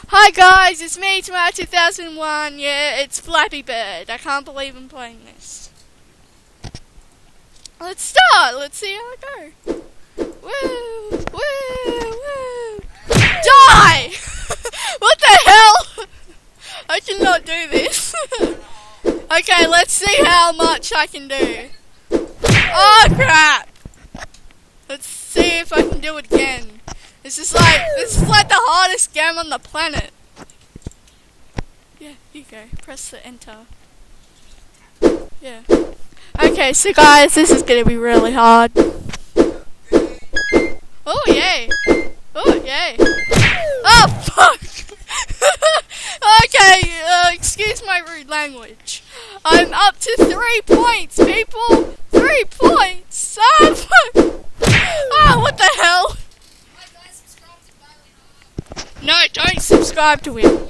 Hi guys, it's me, tamara2001. Yeah, it's Flappy Bird. I can't believe I'm playing this. Let's start. Let's see how it goes. Woo! Woo! Woo! Die! What the hell? I cannot do this. Okay, let's see how much I can do. Oh crap! Let's see if I can do it again. This is like the hardest game on the planet. Yeah, here you go. Press the enter. Yeah. Okay, so guys, this is gonna be really hard. Oh yay! Oh yay! Oh fuck! Okay, excuse my rude language. I'm up to 3 points, people. 3 points. Ah, fuck! Ah, what the hell? No, don't subscribe to him.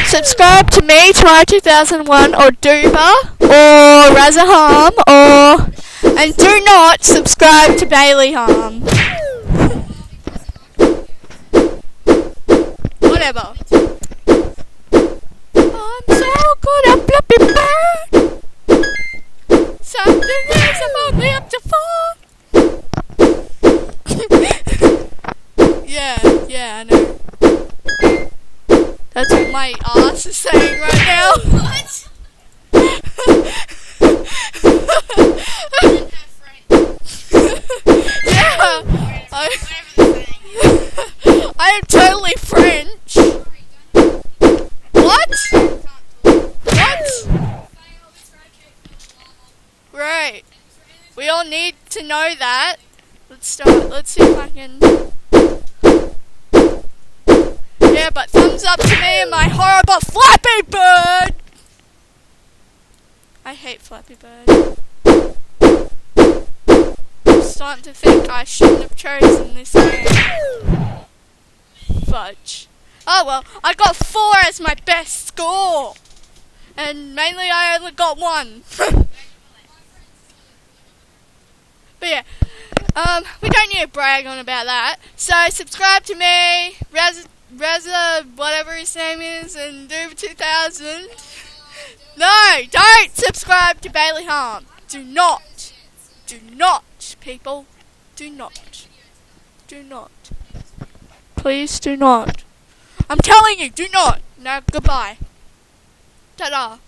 Subscribe to me, tamara2001, or Duba, or Razaham, and do not subscribe to Bailey Harm. Whatever. I'm so good at Flappy Bird. Something is I'm only up to 4. Yeah, I know. That's what my ass is saying right now. What? Yeah, I am totally French. What? What? Right. We all need to know that. Let's start. Let's see if I can. Yeah, but thumbs up to me and my horrible Flappy Bird! I hate Flappy Bird. I'm starting to think I shouldn't have chosen this game. Fudge. Oh well, I got 4 as my best score! And mainly I only got 1. But yeah, we don't need to brag on about that. So subscribe to me, Reza, whatever his name is, and Duba2000. No, don't subscribe to Bailey Harm. Do not. Do not, people. Do not. Do not. Please do not. I'm telling you, do not. Now, goodbye. Ta-da.